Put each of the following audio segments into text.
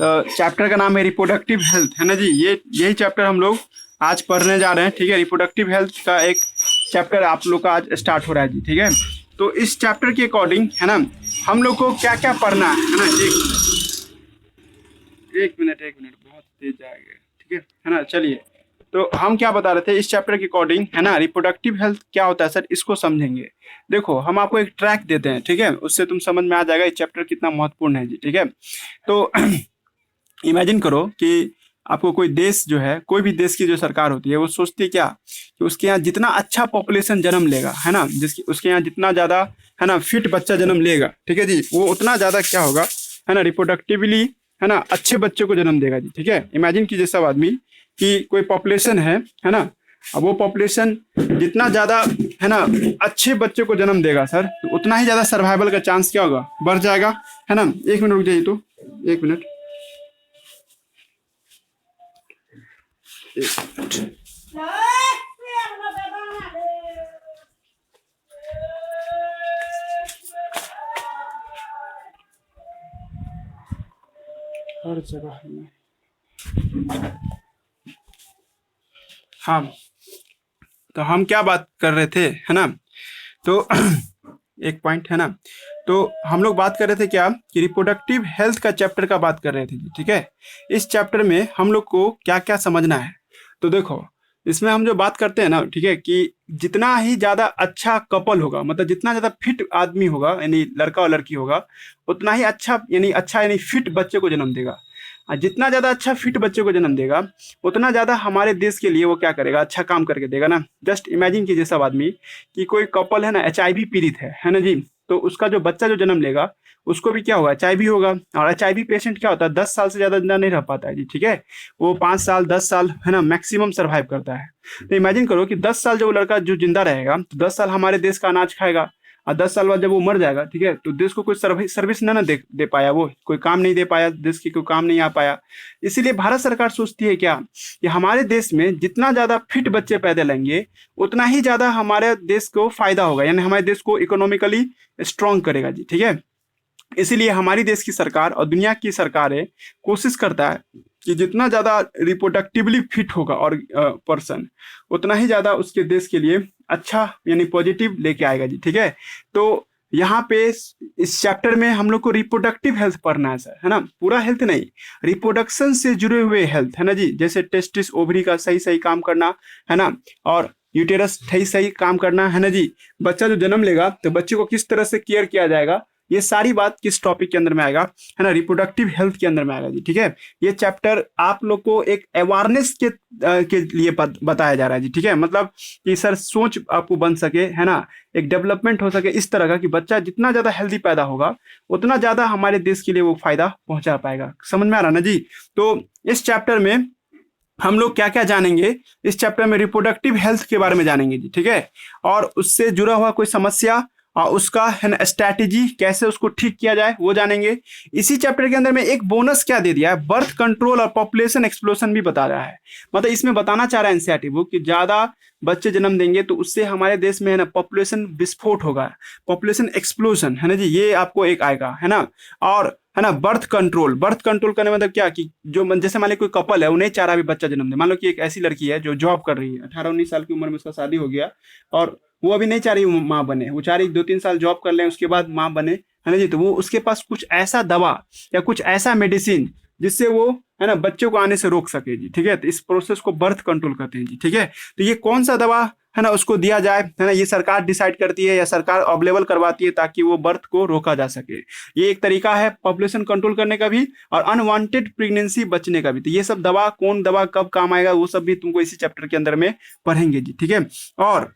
Chapter का नाम है रिप्रोडक्टिव हेल्थ, है ना जी। यही चैप्टर हम लोग आज पढ़ने जा रहे हैं, ठीक है। रिप्रोडक्टिव हेल्थ का एक चैप्टर आप लोग का आज स्टार्ट हो रहा है जी, ठीक है। तो इस चैप्टर के अकॉर्डिंग, है ना, हम लोग को क्या क्या पढ़ना है ना। एक मिनट बहुत तेज जाएगा, ठीक है ना। चलिए, तो हम क्या बता रहे थे इस चैप्टर के अकॉर्डिंग, है ना। रिप्रोडक्टिव हेल्थ क्या होता है सर, इसको समझेंगे। देखो, हम आपको एक ट्रैक देते हैं, ठीक है, उससे तुम समझ में आ जाएगा ये चैप्टर कितना महत्वपूर्ण है जी, ठीक है। तो इमेजिन करो कि आपको कोई देश जो है, कोई भी देश की जो सरकार होती है, वो सोचती है क्या कि उसके यहाँ जितना अच्छा पॉपुलेशन जन्म लेगा, है ना, जिसकी उसके यहाँ जितना ज्यादा, है ना, फिट बच्चा जन्म लेगा, ठीक है जी, वो उतना ज्यादा क्या होगा, है ना, रिप्रोडक्टिवली, है ना, अच्छे बच्चे को जन्म देगा जी, ठीक है। इमेजिन कीजिए सब आदमी कि कोई पॉपुलेशन है ना। अब वो पॉपुलेशन जितना ज्यादा, है ना, अच्छे बच्चे को जन्म देगा सर, तो उतना ही ज्यादा सर्वाइवल का चांस क्या होगा, बढ़ जाएगा, है ना। एक मिनट रुक जाइए, तो एक मिनट। हर जगह में, हाँ, तो हम क्या बात कर रहे थे, है ना। तो एक पॉइंट, है ना। तो हम लोग बात कर रहे थे क्या कि रिप्रोडक्टिव हेल्थ का चैप्टर का बात कर रहे थे, ठीक है। इस चैप्टर में हम लोग को क्या क्या समझना है। तो देखो, इसमें हम जो बात करते हैं ना, ठीक है, कि जितना ही ज्यादा अच्छा कपल होगा, मतलब जितना ज्यादा फिट आदमी होगा, यानी लड़का और लड़की होगा, उतना ही अच्छा यानी फिट बच्चे को जन्म देगा। और जितना ज्यादा अच्छा फिट बच्चे को जन्म देगा, उतना ज्यादा हमारे देश के लिए वो क्या करेगा, अच्छा काम करके देगा ना। जस्ट इमेजिन कीजिए सब आदमी कि कोई कपल है ना, HIV पीड़ित है ना जी। तो उसका जो बच्चा जो जन्म लेगा, उसको भी क्या होगा, HIV होगा। और HIV पेशेंट क्या होता है, 10 साल से ज्यादा जिंदा नहीं रह पाता है जी, ठीक है। वो 5 साल 10 साल, है ना, मैक्सिमम सर्वाइव करता है। तो इमेजिन करो कि 10 साल जो वो लड़का जो जिंदा रहेगा, तो 10 साल हमारे देश का अनाज खाएगा। और 10 साल बाद जब वो मर जाएगा, ठीक है, तो देश को कोई सर्विस ना दे पाया, वो कोई काम नहीं दे पाया, देश की कोई काम नहीं आ पाया। इसीलिए भारत सरकार सोचती है क्या कि हमारे देश में जितना ज्यादा फिट बच्चे पैदा लेंगे, उतना ही ज्यादा हमारे देश को फायदा होगा, यानी हमारे देश को इकोनॉमिकली स्ट्रांग करेगा जी, ठीक है। इसीलिए हमारी देश की सरकार और दुनिया की सरकारें कोशिश करता है कि जितना ज्यादा रिप्रोडक्टिवली फिट होगा और पर्सन, उतना ही ज्यादा उसके देश के लिए अच्छा यानी पॉजिटिव लेके आएगा जी, ठीक है। तो यहाँ पे इस चैप्टर में हम लोग को रिप्रोडक्टिव हेल्थ पढ़ना है सर, है ना, पूरा हेल्थ नहीं, रिप्रोडक्शन से जुड़े हुए हेल्थ, है ना जी। जैसे टेस्टिस ओवरी का सही सही काम करना, है ना, और यूटेरस सही सही काम करना, है ना जी। बच्चा जो जन्म लेगा तो बच्चे को किस तरह से केयर किया जाएगा, ये सारी बात किस टॉपिक के अंदर में आएगा, है ना, रिप्रोडक्टिव हेल्थ के अंदर में आएगा जी, ठीक है। ये चैप्टर आप लोग को एक अवेयरनेस के लिए बताया जा रहा है जी, ठीक है। मतलब कि सर सोच आपको बन सके, है ना, एक डेवलपमेंट हो सके इस तरह का कि बच्चा जितना ज्यादा हेल्दी पैदा होगा, उतना ज्यादा हमारे देश के लिए वो फायदा पहुंचा पाएगा। समझ में आ रहा ना जी। तो इस चैप्टर में हम लोग क्या क्या जानेंगे, इस चैप्टर में रिप्रोडक्टिव हेल्थ के बारे में जानेंगे जी, ठीक है। और उससे जुड़ा हुआ कोई समस्या और उसका, है ना, स्ट्रैटेजी कैसे उसको ठीक किया जाए वो जानेंगे। इसी चैप्टर के अंदर में एक बोनस क्या दे दिया है, बर्थ कंट्रोल और पॉपुलेशन एक्सप्लोजन भी बता रहा है। मतलब इसमें बताना चाह रहा है एनसीईआरटी बुक कि ज्यादा बच्चे जन्म देंगे तो उससे हमारे देश में, है ना, पॉपुलेशन विस्फोट होगा, पॉपुलेशन एक्सप्लोजन, है ना जी, ये आपको एक आएगा, है ना। और, है ना, बर्थ कंट्रोल करने मतलब क्या कि जो जैसे मान लो कोई कपल है, वो नहीं चाह रहा अभी बच्चा जन्म दे। मान लो कि एक ऐसी लड़की है जो जॉब कर रही है, 18-19 साल की उम्र में उसका शादी हो गया, और वो अभी नहीं चाह रही माँ बने, वो चाह रही 2-3 साल जॉब कर ले उसके बाद माँ बने, है ना जी। तो वो उसके पास कुछ ऐसा दवा या कुछ ऐसा मेडिसिन जिससे वो, है ना, बच्चों को आने से रोक सके जी, ठीक है। तो इस प्रोसेस को बर्थ कंट्रोल कहते हैं जी, ठीक है। तो ये कौन सा दवा, है ना, उसको दिया जाए, है ना, ये सरकार डिसाइड करती है या सरकार अवेलेबल करवाती है ताकि वो बर्थ को रोका जा सके। ये एक तरीका है पॉपुलेशन कंट्रोल करने का भी और अनवांटेड प्रेगनेंसी बचने का भी। तो ये सब दवा, कौन दवा कब काम आएगा, वो सब भी तुमको इसी चैप्टर के अंदर में पढ़ेंगे जी, ठीक है। और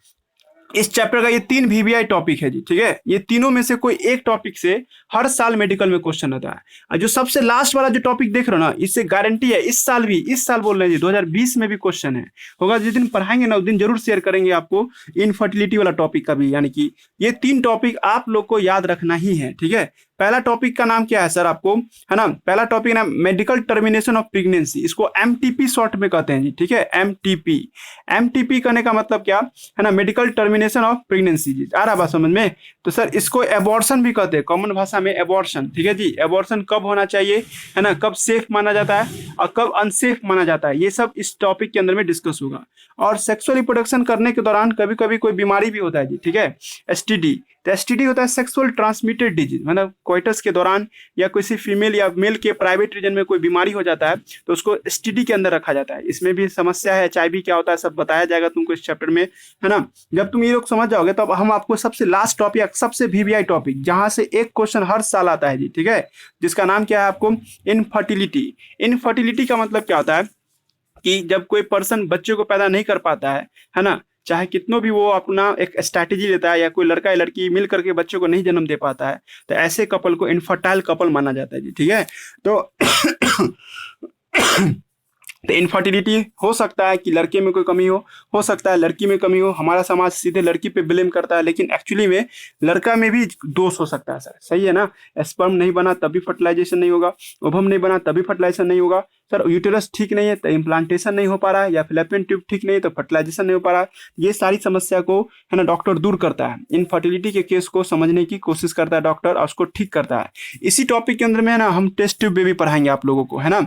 इस चैप्टर का ये 3 VVI टॉपिक है जी, ठीक है। ये तीनों में से कोई एक टॉपिक से हर साल मेडिकल में क्वेश्चन आता है। और जो सबसे लास्ट वाला जो टॉपिक देख रहे हो ना, इससे गारंटी है इस साल बोल रहे हैं जी, 2020 में भी क्वेश्चन है होगा। जिस दिन पढ़ाएंगे ना उस दिन जरूर शेयर करेंगे आपको इनफर्टिलिटी वाला टॉपिक का भी। यानी कि ये 3 टॉपिक आप लोग को याद रखना ही है, ठीक है। पहला टॉपिक का नाम क्या है सर आपको, है ना, पहला टॉपिक ना मेडिकल टर्मिनेशन ऑफ प्रेगनेंसी, इसको एमटीपी शॉर्ट में कहते हैं जी, ठीक है, एमटीपी। एमटीपी कहने का मतलब क्या है ना, मेडिकल टर्मिनेशन ऑफ प्रेगनेंसी जी, आ रहा बात समझ में। तो सर इसको एबॉर्शन भी कहते हैं, कॉमन भाषा में एबॉर्शन, ठीक है जी। एबॉर्शन कब होना चाहिए, है ना, कब सेफ माना जाता है और कब अनसेफ माना जाता है, ये सब इस टॉपिक के अंदर में डिस्कस होगा। और सेक्सुअल रिप्रोडक्शन करने के दौरान कभी कभी कोई बीमारी भी होता है जी, ठीक है, एसटीडी। तो एसटीडी होता है सेक्सुअल ट्रांसमिटेड डिजीज, मतलब कोइटस के दौरान या किसी फीमेल या मेल के प्राइवेट रीजन में कोई बीमारी हो जाता है तो उसको एसटीडी के अंदर रखा जाता है। इसमें भी समस्या है, एचआईवी क्या होता है सब बताया जाएगा तुमको इस चैप्टर में, है ना। जब तुम ये लोग समझ जाओगे तो अब हम आपको सबसे लास्ट टॉपिक, सबसे वीवीआई टॉपिक, जहां से एक क्वेश्चन हर साल आता है जी, ठीक है, जिसका नाम क्या है आपको, इनफर्टिलिटी। इनफर्टिलिटी का मतलब क्या होता है कि जब कोई पर्सन बच्चे को पैदा नहीं कर पाता है ना, चाहे कितनों भी वो अपना एक स्ट्रैटेजी लेता है, या कोई लड़का या लड़की मिल करके बच्चे को नहीं जन्म दे पाता है, तो ऐसे कपल को इनफर्टाइल कपल माना जाता है जी, ठीक है। तो इनफर्टिलिटी हो सकता है कि लड़के में कोई कमी हो सकता है लड़की में कमी हो। हमारा समाज सीधे लड़की पे ब्लेम करता है, लेकिन एक्चुअली में लड़का में भी दोष हो सकता है सर, सही है ना। स्पर्म नहीं बना तभी फर्टिलाइजेशन नहीं होगा, ओवम नहीं बना तभी फर्टिलाइजेशन नहीं होगा सर, यूटेरस ठीक नहीं है तो इम्प्लांटेशन नहीं हो पा रहा है, या फिलिपियन ट्यूब ठीक नहीं है तो फर्टिलाइजेशन नहीं हो पा रहा है। ये सारी समस्या को, है ना, डॉक्टर दूर करता है, इनफर्टिलिटी के केस को समझने की कोशिश करता है डॉक्टर और उसको ठीक करता है। इसी टॉपिक के अंदर में, है ना, हम टेस्ट ट्यूब बेबी पढ़ाएंगे आप लोगों को, है ना।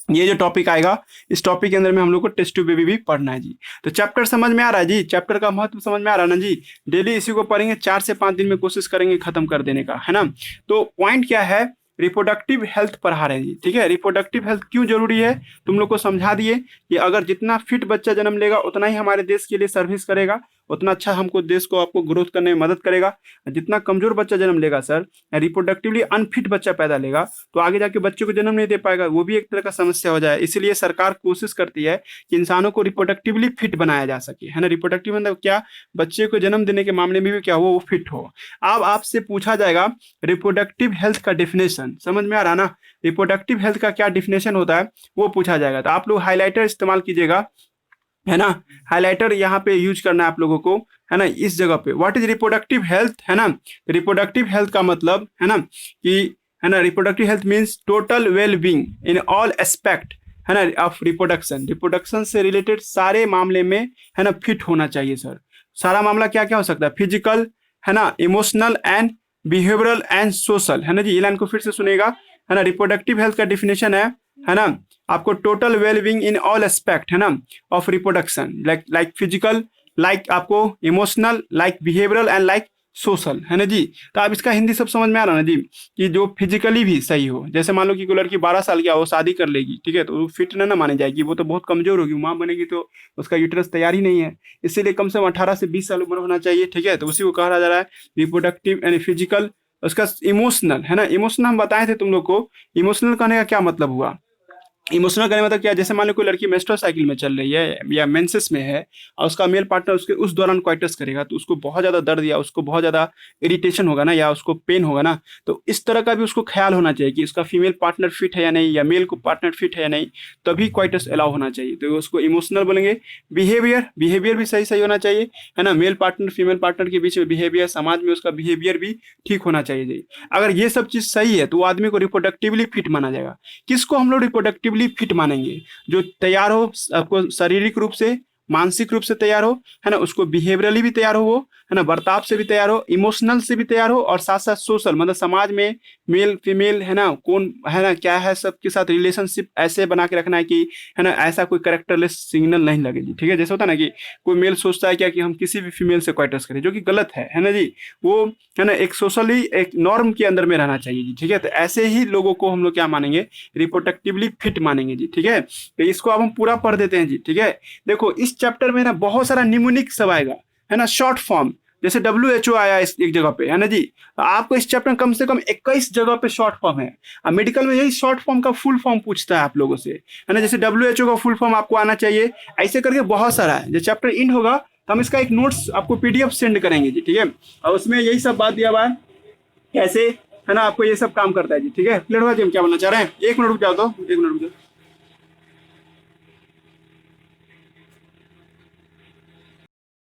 ये जो टॉपिक आएगा इस टॉपिक के अंदर में हम लोग को टेस्ट ट्यूब बेबी भी पढ़ना है जी। तो चैप्टर समझ में आ रहा है जी, चैप्टर का महत्व समझ में आ रहा है ना जी। डेली इसी को पढ़ेंगे, 4 से 5 दिन में कोशिश करेंगे खत्म कर देने का, है ना। तो पॉइंट क्या है, रिप्रोडक्टिव हेल्थ पढ़ा रहे हैं जी, ठीक है। रिप्रोडक्टिव हेल्थ क्यों जरूरी है तुम लोग को समझा दिए कि अगर जितना फिट बच्चा जन्म लेगा उतना ही हमारे देश के लिए सर्विस करेगा, उतना अच्छा हमको देश को आपको ग्रोथ करने में मदद करेगा। जितना कमजोर बच्चा जन्म लेगा सर, रिप्रोडक्टिवली अनफिट बच्चा पैदा लेगा तो आगे जाके बच्चे को जन्म नहीं दे पाएगा, वो भी एक तरह का समस्या हो जाए। इसीलिए सरकार कोशिश करती है कि इंसानों को रिप्रोडक्टिवली फिट बनाया जा सके, है ना। रिप्रोडक्टिव मतलब क्या, बच्चे को जन्म देने के मामले में भी क्या हो, वो फिट हो। अब आपसे पूछा जाएगा रिप्रोडक्टिव हेल्थ का डिफिनेशन, समझ में आ रहा ना, रिप्रोडक्टिव हेल्थ का क्या डिफिनेशन होता है वो पूछा जाएगा। तो आप लोग हाईलाइटर इस्तेमाल कीजिएगा, है ना, हाइलाइटर यहाँ पे यूज करना है आप लोगों को, है ना, इस जगह पे। व्हाट इज रिप्रोडक्टिव हेल्थ, है ना। रिप्रोडक्टिव हेल्थ का मतलब, है ना, कि, है ना, reproductive health means total well being in all aspect, है ना, ऑफ रिप्रोडक्शन। रिप्रोडक्शन से रिलेटेड सारे मामले में, है ना, फिट होना चाहिए सर। सारा मामला क्या क्या हो सकता है, फिजिकल, है ना, emotional and behavioural and social, है ना जी। ये लाइन को फिर से सुनेगा, है ना। रिप्रोडक्टिव हेल्थ का डिफिनेशन है ना, आपको total wellbeing in all aspect, है ना, of reproduction, like physical, like आपको emotional, like behavioural and like social, है ना जी। तो आप इसका हिंदी सब समझ में आ रहा है ना जी, कि जो फिजिकली भी सही हो। जैसे मान लो कि कोई लड़की 12 साल की वो शादी कर लेगी, ठीक है, तो वो फिट ना मानी जाएगी, वो तो बहुत कमजोर होगी, माँ बनेगी तो उसका यूटरस तैयार ही नहीं है। इसीलिए कम से कम 18 से 20 साल उम्र होना चाहिए, ठीक है। तो उसी को कहा जा रहा है रिप्रोडक्टिव यानी फिजिकल। उसका इमोशनल, है ना, इमोशनल हम बताए थे तुम लोग को। इमोशनल कहने का क्या मतलब हुआ, इमोशनल करने मतलब क्या, जैसे मान लो कोई लड़की मेंस्ट्रुअल साइकिल में चल रही है या मेंसेस में है और उसका मेल पार्टनर उसके उस दौरान क्वाइटस करेगा तो उसको बहुत ज़्यादा दर्द या उसको बहुत ज़्यादा इरिटेशन होगा ना, या उसको पेन होगा ना, तो इस तरह का भी उसको ख्याल होना चाहिए कि उसका फीमेल पार्टनर फिट है या नहीं, या मेल को पार्टनर फिट है या नहीं, तभी क्वाइटस अलाउ होना चाहिए। तो उसको इमोशनल बोलेंगे। बिहेवियर भी सही होना चाहिए, है ना। मेल पार्टनर फीमेल पार्टनर के बीच में बिहेवियर, समाज में उसका बिहेवियर भी ठीक होना चाहिए जी। अगर ये सब चीज़ सही है तो वो आदमी को रिप्रोडक्टिवली फिट माना जाएगा। किसको हम लोग रिप्रोडक्टिवली फिट मानेंगे, जो तैयार हो आपको शारीरिक रूप से, मानसिक रूप से तैयार हो, है ना, उसको बिहेवियरली भी तैयार हो वो, है ना, बर्ताव से भी तैयार हो, इमोशनल से भी तैयार हो, और साथ साथ सोशल मतलब समाज में मेल फीमेल, है ना, कौन है ना क्या है, सबके साथ रिलेशनशिप ऐसे बना के रखना है कि, है ना, ऐसा कोई कैरेक्टरलेस सिग्नल नहीं लगे जी, ठीक है। जैसे होता है ना कि कोई मेल सोचता है क्या कि हम किसी भी फीमेल से क्वाइटस करें, जो कि गलत है ना जी। वो, है ना, एक सोशली एक नॉर्म के अंदर में रहना चाहिए जी, ठीक है। तो ऐसे ही लोगों को हम लोग क्या मानेंगे, रिप्रोडक्टिवली फिट मानेंगे जी, ठीक है। तो इसको अब हम पूरा पढ़ देते हैं जी, ठीक है। देखो इस चैप्टर में ना बहुत सारा निम्नलिखित सब आएगा, है ना, शॉर्ट फॉर्म, जैसे WHO आया इस एक जगह पे, है ना जी। आपको इस चैप्टर में कम से कम 21 जगह पे शॉर्ट फॉर्म है। अब मेडिकल में यही शॉर्ट फॉर्म का फुल फॉर्म पूछता है आप लोगों से, है ना। जैसे WHO का फुल फॉर्म आपको आना चाहिए, ऐसे करके बहुत सारा है। जब चैप्टर इंड होगा तो हम इसका एक नोट्स आपको PDF सेंड करेंगे जी, ठीक है। और उसमें यही सब बात दिया हुआ है कैसे, है ना, आपको ये सब काम करता है जी, ठीक है। क्लियर हुआ जी हम क्या बोलना चाह रहे हैं। 1 मिनट रुक जाओ, तो 1 मिनट रुक जाओ।